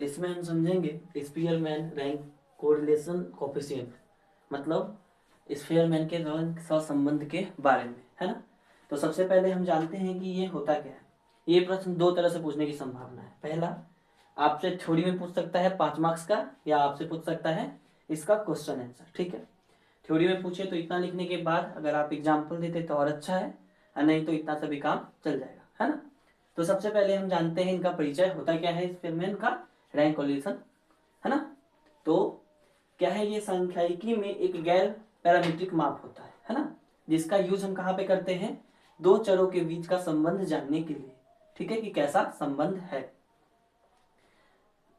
इसमें हम समझेंगे स्पीयरमैन रैंक कोरिलेशन कोफिशिएंट, मतलब स्पीयरमैन के रैंक सहसंबंध के बारे में, है ना। तो सबसे पहले हम जानते हैं कि ये होता क्या है। ये प्रश्न दो तरह से पूछने की संभावना है। पहला, आपसे थ्योरी में पूछ सकता है 5 मार्क्स का, या आपसे पूछ सकता है इसका क्वेश्चन आंसर, ठीक है। थ्योरी में पूछे तो इतना लिखने के बाद अगर आप एग्जाम्पल देते तो और अच्छा है, और नहीं तो इतना सा भी काम चल जाएगा, है ना। तो सबसे पहले हम जानते हैं इनका परिचय होता क्या है, स्पीयरमैन का रैंक कोरिलेशन, है ना। तो क्या है, ये सांख्यिकी में एक गैर पैरामीट्रिक माप होता है ना, जिसका यूज हम कहाँ पे करते हैं, दो चरों के बीच का संबंध जानने के लिए, ठीक है, कि कैसा संबंध है।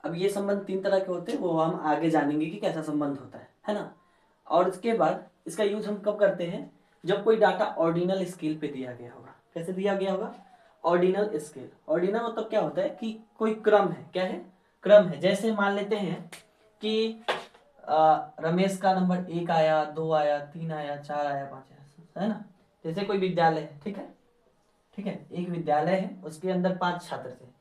अब ये संबंध 3 तरह के होते हैं, वो हम आगे जानेंगे कि कैसा संबंध होता है ना। और उसके बाद इसका यूज हम कब करते हैं, जब कोई डाटा ऑर्डिनल स्केल पे दिया गया होगा। कैसे दिया गया होगा, ऑर्डिनल स्केल। ऑर्डिनल मतलब क्या होता है कि कोई क्रम है, क्या है, क्रम है। जैसे मान लेते हैं कि रमेश का नंबर 1 आया, 2 आया, 3 आया, 4 आया, 5 आया, है ना। जैसे कोई विद्यालय है, ठीक है, ठीक है, एक विद्यालय है, उसके अंदर 5 छात्र थे,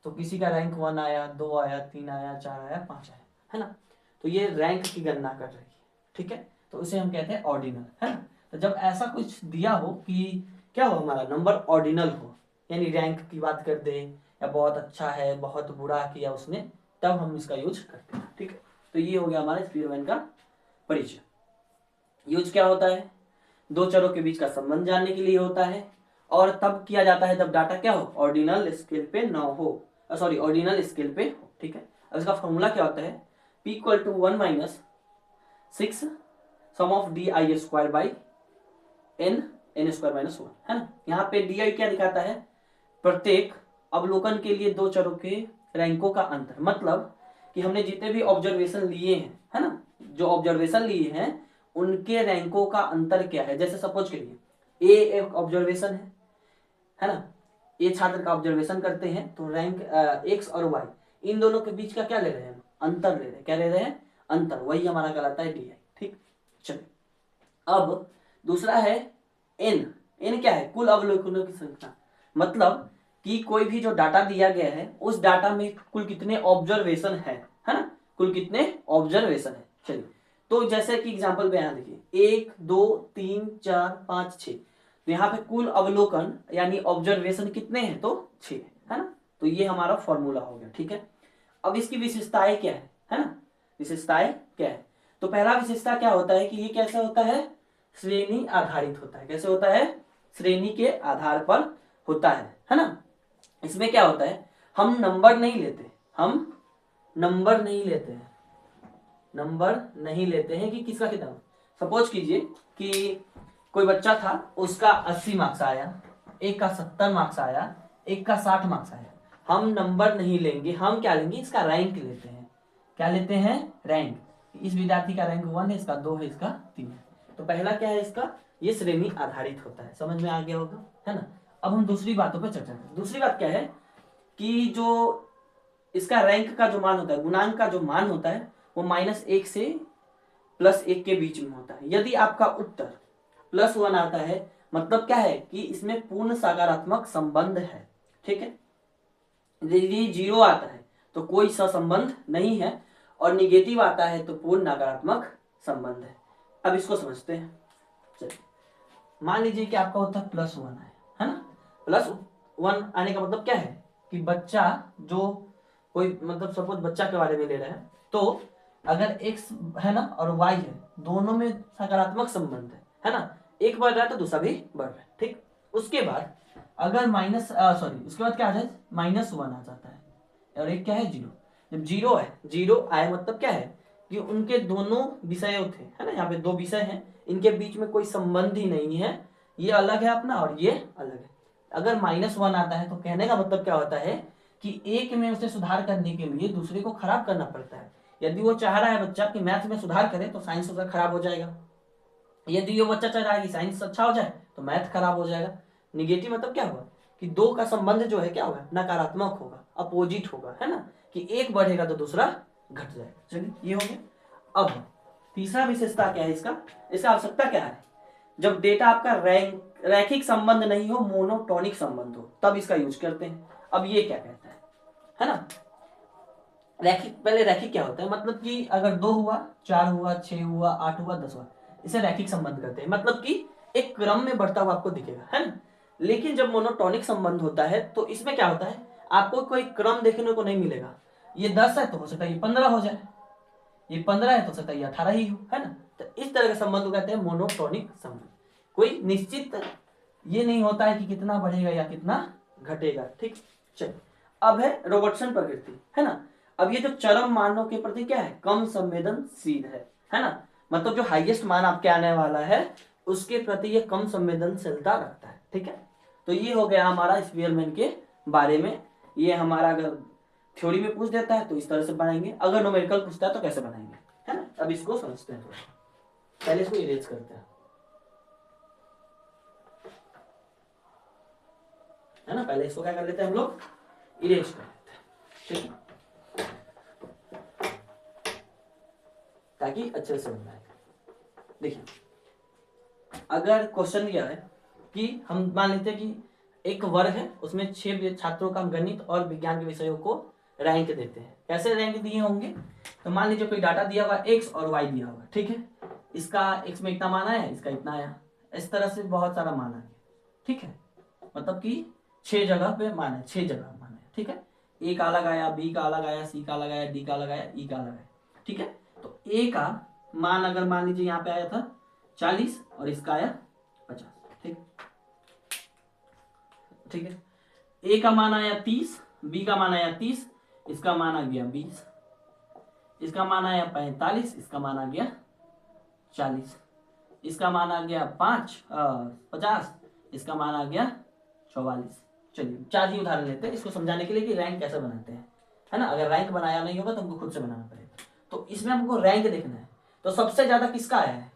तो किसी का रैंक 1 आया, 2 आया, 3 आया, 4 आया, 5 आया, है ना। तो ये रैंक की गणना कर रही है, ठीक है। तो उसे हम कहते हैं ऑर्डिनल, है ना। तो जब ऐसा कुछ दिया हो कि क्या हो, हमारा नंबर ऑर्डिनल हो, यानी रैंक की बात कर दे, या बहुत अच्छा है, बहुत बुरा किया उसने, तब हम इसका यूज करते हैं, ठीक है। तो ये हो गया हमारा स्पीयरमैन का परिचय। यूज क्या होता है, दो चरों के बीच का संबंध जानने के लिए होता है, और तब किया जाता है जब डाटा क्या हो, ऑर्डिनल स्केल पे न हो, सॉरी ऑर्डिनल स्केल पे हो, ठीक है। अब इसका फॉर्मूला क्या होता है, P equal to 1 minus 6 sum of D I square by N square minus 1, है ना। यहाँ पे डी आई क्या दिखाता है, प्रत्येक अवलोकन के लिए दो चरों के रैंकों का अंतर, मतलब कि हमने जितने भी ऑब्जर्वेशन लिए हैं, है ना, जो ऑब्जर्वेशन लिए हैं उनके रैंकों का अंतर क्या है। जैसे सपोज करिए ए एक ऑब्जर्वेशन है ना, ए छात्र का ऑब्जर्वेशन करते हैं, तो रैंक एक्स और वाई, इन दोनों के बीच का क्या ले रहे हैं, अंतर ले रहे हैं। क्या ले रहे हैं, अंतर, वही हमारा कहलाता है डी आई, ठीक। चलिए, अब दूसरा है एन। एन क्या है, कुल अवलोकनों की संख्या, मतलब कि कोई भी जो डाटा दिया गया है उस डाटा में कुल कितने ऑब्जर्वेशन है ना, कुल कितने ऑब्जर्वेशन है। चलिए, तो जैसे कि एग्जांपल पे यहाँ देखिए 1 2 3 4 5 6, तो यहाँ पे कुल अवलोकन यानी ऑब्जर्वेशन कितने हैं, तो 6, है ना। तो ये हमारा फॉर्मूला हो गया, ठीक है। अब इसकी विशेषताएं क्या है ना, विशेषताएं क्या है। तो पहला विशेषता क्या होता है कि ये कैसे होता है, श्रेणी आधारित होता है। कैसे होता है, श्रेणी के आधार पर होता है ना। इसमें क्या होता है, हम नंबर नहीं लेते, हम नंबर नहीं लेते हैं, नंबर नहीं लेते हैं कि किसका कितना। सपोज कीजिए कि कोई बच्चा था, उसका 80 मार्क्स आया, एक का 70 मार्क्स आया, एक का 60 मार्क्स आया। हम नंबर नहीं लेंगे, हम क्या लेंगे, इसका रैंक लेते हैं। क्या लेते हैं, रैंक। इस विद्यार्थी का रैंक 1 है, इसका 2 है, इसका 3 है। तो पहला क्या है इसका, ये श्रेणी आधारित होता है। समझ में आ गया होगा, है ना। अब हम दूसरी बातों पर चर्चा करें। दूसरी बात क्या है कि जो इसका रैंक का जो मान होता है, गुणांक का जो मान होता है, वो -1 से +1 के बीच में होता है। यदि आपका उत्तर +1 आता है, मतलब क्या है कि इसमें पूर्ण सकारात्मक संबंध है, ठीक है। यदि 0 आता है तो कोई सहसंबंध नहीं है, और निगेटिव आता है तो पूर्ण नकारात्मक संबंध है। अब इसको समझते हैं। चलिए, मान लीजिए कि आपका उत्तर +1 है ना। +1 आने का मतलब क्या है कि बच्चा जो कोई, मतलब सपोज बच्चा के बारे में ले रहे हैं, तो अगर x है ना और y है, दोनों में सकारात्मक संबंध है ना। एक बढ़ रहा है तो दूसरा भी बढ़ रहा है, ठीक। उसके बाद अगर उसके बाद क्या आ जाए, -1 आ जाता है, और एक क्या है, 0। जब 0 है, 0 आए मतलब क्या है कि उनके दोनों विषयों थे, है ना, यहाँ पे 2 विषय हैं, इनके बीच में कोई संबंध ही नहीं है, ये अलग है अपना और ये अलग है। अगर -1 आता है तो कहने का मतलब क्या होता है कि एक में उसे सुधार करने के लिए दूसरे को खराब करना पड़ता है। यदि वो चाह रहा है बच्चा कि मैथ में सुधार करे तो साइंस उसका खराब हो जाएगा। यदि वो बच्चा चाह रहा है कि साइंस अच्छा हो जाए तो मैथ खराब हो जाएगा। निगेटिव मतलब क्या हुआ कि दो का संबंध जो है क्या होगा, नकारात्मक होगा, अपोजिट होगा, है ना, कि एक बढ़ेगा तो दूसरा घट जाएगा। चलिए, ये हो गया। अब तीसरा विशेषता क्या है इसका, इसका आवश्यकता क्या है, जब डेटा आपका रैखिक संबंध नहीं हो, मोनोटोनिक संबंध हो, तब इसका यूज करते हैं। अब ये क्या कहता है ना, रैखिक, पहले रैखिक क्या होता है, मतलब कि अगर 2 हुआ, 4 हुआ, 6 हुआ, 8 हुआ, 10 हुआ, इसे रैखिक संबंध कहते हैं, मतलब कि एक क्रम में बढ़ता हुआ आपको दिखेगा, है ना। लेकिन जब मोनोटॉनिक संबंध होता है तो इसमें क्या होता है, आपको कोई क्रम देखने को नहीं मिलेगा। ये 10 है तो हो सकता है ये 15 हो जाए, ये 15 है तो हो सकता है ये 18 ही हो, है ना। तो इस तरह के संबंध को कहते हैं मोनोटॉनिक संबंध। कोई निश्चित ये नहीं होता है कि कितना बढ़ेगा या कितना घटेगा, ठीक। चलिए, अब है रोबर्टसन प्रकृति, है ना। अब ये जो चरम मानों के प्रति क्या है, कम संवेदनशील है ना। मतलब जो हाईएस्ट मान आपके आने वाला है उसके प्रति ये कम संवेदनशीलता रखता है, ठीक है। तो ये हो गया हमारा स्पीयरमैन के बारे में। ये हमारा अगर थ्योरी में पूछ देता है तो इस तरह से बनाएंगे, अगर न्यूमेरिकल पूछता है तो कैसे बनाएंगे, है ना। अब इसको समझते हैं थोड़ा, पहले इसको इरेज करते हैं, है ना। पहले इसको क्या कर लेते हैं हम लोग, इरेज कर लेते हैं, ठीक है, ताकि अच्छे से समझ आए। देखिए, अगर क्वेश्चन दिया है कि हम मान लेते हैं कि एक वर्ग है, उसमें 6 छात्रों का हम गणित और विज्ञान के विषयों को रैंक देते हैं। कैसे रैंक दिए होंगे, तो मान लीजिए कोई डाटा दिया हुआ एक्स और वाई दिया हुआ, ठीक है। इसका एक्स में इतना मान आया, इसका इतना आया, इस तरह से बहुत सारा मान आया, ठीक है। मतलब कि 6 जगह पे मान है, 6 जगह मान है, ठीक है। ए का अलग आया, बी का अलग आया, सी का अलग आया, डी का अलग आया, ई का अलग आया, ठीक है। तो ए का मान अगर मान लीजिए यहाँ पे आया था 40 और इसका आया 50, ठीक, ठीक है। ए का मान आया 30, बी का मान आया 30, इसका मान आ गया 20, इसका मान आया 45, इसका मान आ गया 40, इसका मान आ गया 50, इसका मान आ गया 44। चलिए 4 ही उदाहरण लेते हैं इसको समझाने के लिए कि रैंक कैसे बनाते हैं, है ना। अगर रैंक बनाया नहीं होगा तो हमको खुद से बनाना पड़ेगा। तो इसमें हमको रैंक देखना है, तो सबसे ज्यादा किसका आया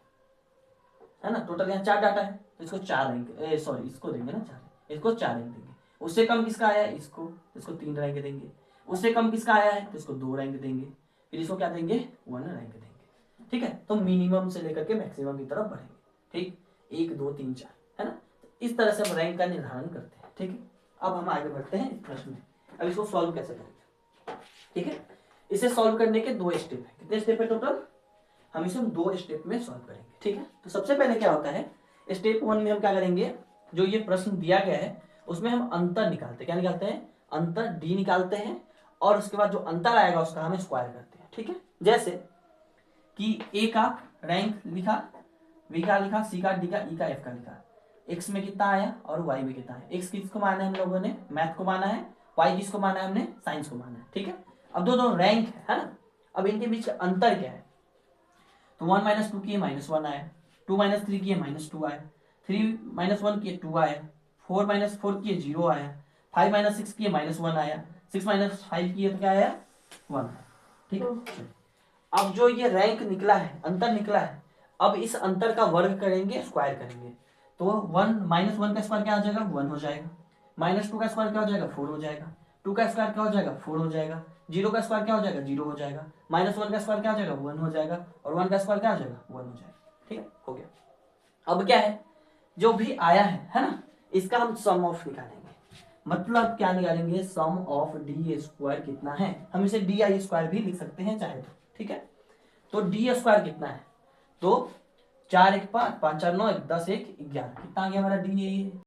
है ना। टोटल यहाँ 4 डाटा है तो इसको 4 रैंक, सॉरी इसको देंगे ना 4, इसको 4 रैंक देंगे। उससे कम किसका आया है, इसको 3 रैंक देंगे। उससे कम किसका आया है तो इसको 2 रैंक देंगे। फिर इसको क्या देंगे, 1 रैंक देंगे, ठीक है। तो मिनिमम से लेकर के मैक्सिमम की तरफ बढ़ेंगे, ठीक, 1 2 3 4, है ना। तो इस तरह से हम रैंक का निर्धारण करते हैं, ठीक है। अब हम आगे बढ़ते हैं इस प्रश्न में। अब इसको सॉल्व कैसे करेंगे, ठीक है। इसे सॉल्व करने के 2 स्टेप है। कितने स्टेप है टोटल, हम इसे 2 स्टेप में सॉल्व करेंगे, ठीक है। तो सबसे पहले क्या होता है, स्टेप 1 में हम क्या करेंगे, जो ये प्रश्न दिया गया है उसमें हम अंतर निकालते हैं। क्या निकालते हैं, अंतर डी निकालते हैं, और उसके बाद जो अंतर आएगा उसका हम स्क्वायर करते हैं, ठीक है। जैसे कि ए का रैंक लिखा, बी का लिखा, सी का, डी का, ई का, एफ का लिखा, एक्स में कितना आया और वाई में कितना है। एक्स किसको माना है हम लोगों ने, मैथ को माना है, वाई किसको माना है हमने, साइंस को माना है, ठीक है। अब दो रैंक है ना, अब इनके बीच का अंतर क्या है, तो 1 - 2 किए -1 आया, 2 - 3 किए -2 आया, 3 - 1 किए 2 आया, 4 - 4 किए 0 आया, 5 - 6 किए -1 आया, 6 - 5 किए तो क्या आया 1, ठीक है। अब जो ये रैंक निकला है, अंतर निकला है, अब इस अंतर का वर्ग करेंगे, स्क्वायर करेंगे। तो 1 - 1 का स्क्वायर क्या हो जाएगा, 1 हो जाएगा। -2 का स्क्वायर क्या हो जाएगा, 4 हो जाएगा। 2 का स्क्वायर क्या हो जाएगा, 4 हो जाएगा। 0 का स्क्वायर क्या हो जाएगा, 0 हो जाएगा। -1 का स्क्वायर क्या हो जाएगा, 1 हो जाएगा। और 1 का स्क्वायर क्या हो जाएगा, 1 हो जाएगा, ठीक है, हो गया। अब क्या है, जो भी आया है ना, इसका हम सम ऑफ निकालेंगे। मतलब क्या निकालेंगे, सम ऑफ डी स्क्वायर कितना है, हम इसे डी आई स्क्वायर भी लिख सकते हैं चाहे तो, ठीक है। तो डी स्क्वायर कितना है, तो 4 1 5 5 4 9 10 1 11, कितना आ गया हमारा डी